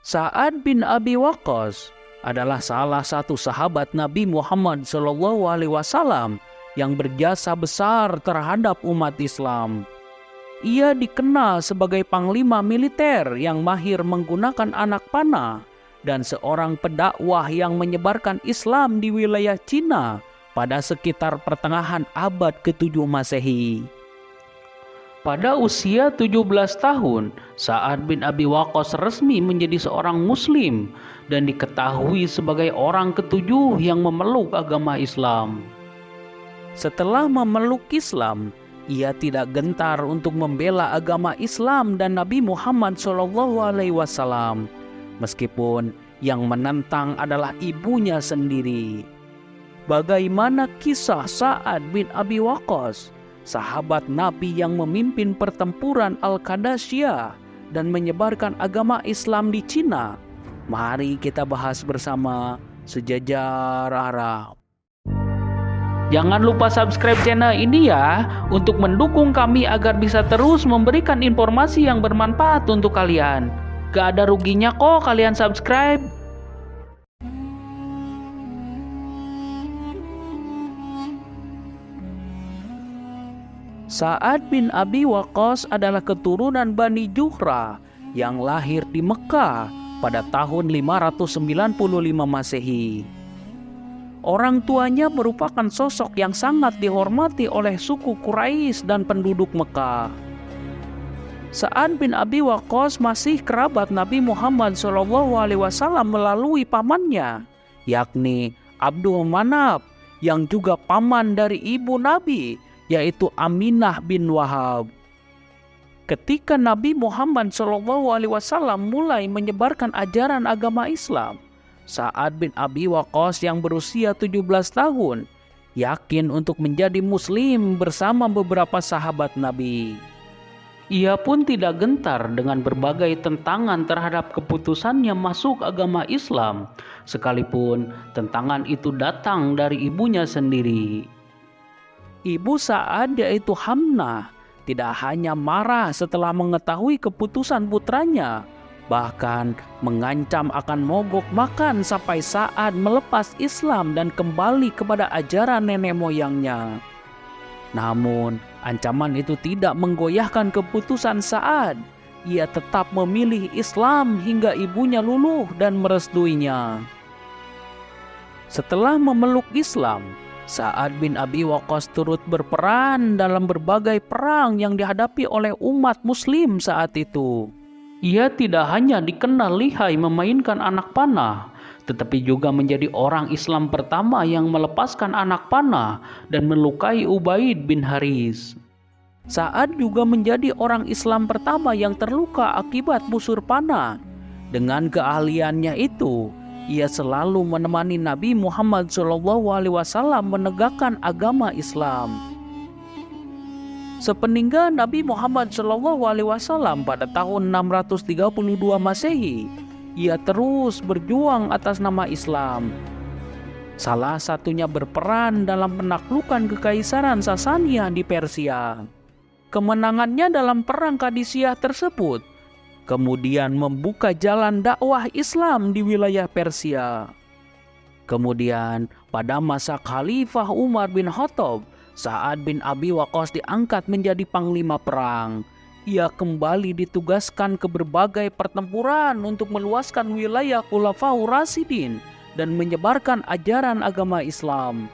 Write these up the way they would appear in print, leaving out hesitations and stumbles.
Sa'ad bin Abi Waqqas adalah salah satu sahabat Nabi Muhammad SAW yang berjasa besar terhadap umat Islam. Ia dikenal sebagai panglima militer yang mahir menggunakan anak panah dan seorang pendakwah yang menyebarkan Islam di wilayah Cina pada sekitar pertengahan abad ke-7 Masehi. Pada usia 17 tahun, Sa'ad bin Abi Waqqas resmi menjadi seorang muslim dan diketahui sebagai orang ketujuh yang memeluk agama Islam. Setelah memeluk Islam, ia tidak gentar untuk membela agama Islam dan Nabi Muhammad SAW, meskipun yang menentang adalah ibunya sendiri. Bagaimana kisah Sa'ad bin Abi Waqqas, sahabat Nabi yang memimpin pertempuran Al-Qadasiyah dan menyebarkan agama Islam di Cina? Mari kita bahas bersama Sejajar Arab. Jangan lupa subscribe channel ini ya, untuk mendukung kami agar bisa terus memberikan informasi yang bermanfaat untuk kalian. Gak ada ruginya kok kalian subscribe. Sa'ad bin Abi Waqqas adalah keturunan Bani Juhra yang lahir di Mekah pada tahun 595 Masehi. Orang tuanya merupakan sosok yang sangat dihormati oleh suku Quraisy dan penduduk Mekah. Sa'ad bin Abi Waqqas masih kerabat Nabi Muhammad SAW melalui pamannya, yakni Abdul Manaf, yang juga paman dari ibu Nabi, yaitu Aminah bin Wahab. Ketika Nabi Muhammad SAW mulai menyebarkan ajaran agama Islam, Sa'ad bin Abi Waqqas yang berusia 17 tahun yakin untuk menjadi muslim bersama beberapa sahabat Nabi. Ia pun tidak gentar dengan berbagai tentangan terhadap keputusannya masuk agama Islam, sekalipun tentangan itu datang dari ibunya sendiri. Ibu Sa'ad, yaitu Hamnah, tidak hanya marah setelah mengetahui keputusan putranya, bahkan mengancam akan mogok makan sampai Sa'ad melepas Islam dan kembali kepada ajaran nenek moyangnya. Namun, ancaman itu tidak menggoyahkan keputusan Sa'ad. Ia tetap memilih Islam hingga ibunya luluh dan merestuinya. Setelah memeluk Islam, Sa'ad bin Abi Waqqas turut berperan dalam berbagai perang yang dihadapi oleh umat muslim saat itu. Ia tidak hanya dikenal lihai memainkan anak panah, tetapi juga menjadi orang Islam pertama yang melepaskan anak panah dan melukai Ubaid bin Haris. Sa'ad juga menjadi orang Islam pertama yang terluka akibat busur panah. Dengan keahliannya itu, ia selalu menemani Nabi Muhammad SAW menegakkan agama Islam. Sepeninggal Nabi Muhammad SAW pada tahun 632 Masehi, ia terus berjuang atas nama Islam. Salah satunya berperan dalam penaklukan Kekaisaran Sasania di Persia. Kemenangannya dalam perang Qadisiyah tersebut kemudian membuka jalan dakwah Islam di wilayah Persia. Kemudian pada masa Khalifah Umar bin Khattab, Sa'ad bin Abi Waqqas diangkat menjadi panglima perang. Ia kembali ditugaskan ke berbagai pertempuran untuk meluaskan wilayah Khulafaur Rasyidin dan menyebarkan ajaran agama Islam.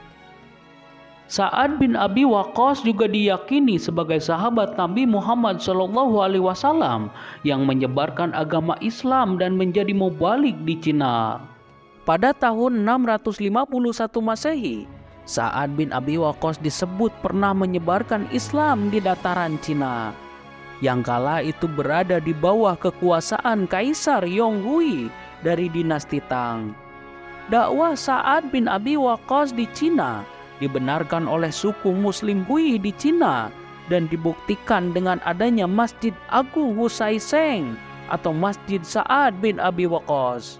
Sa'ad bin Abi Waqqas juga diyakini sebagai sahabat Nabi Muhammad SAW yang menyebarkan agama Islam dan menjadi mubalik di Cina. Pada tahun 651 Masehi, Sa'ad bin Abi Waqqas disebut pernah menyebarkan Islam di dataran Cina, yang kala itu berada di bawah kekuasaan Kaisar Yonghui dari dinasti Tang. Dakwah Sa'ad bin Abi Waqqas di Cina dibenarkan oleh suku Muslim Hui di Cina dan dibuktikan dengan adanya Masjid Agung Husaiseng atau Masjid Sa'ad bin Abi Waqqas.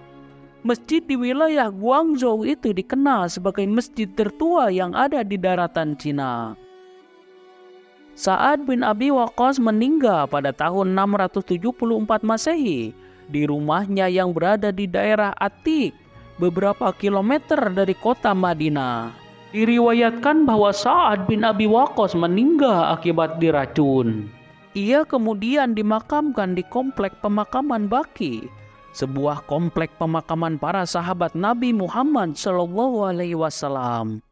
Masjid di wilayah Guangzhou itu dikenal sebagai masjid tertua yang ada di daratan Cina. Sa'ad bin Abi Waqqas meninggal pada tahun 674 Masehi di rumahnya yang berada di daerah Atik, beberapa kilometer dari kota Madinah. Diriwayatkan bahwa Sa'ad bin Abi Waqqas meninggal akibat diracun. Ia kemudian dimakamkan di komplek pemakaman Baqi, sebuah komplek pemakaman para sahabat Nabi Muhammad SAW.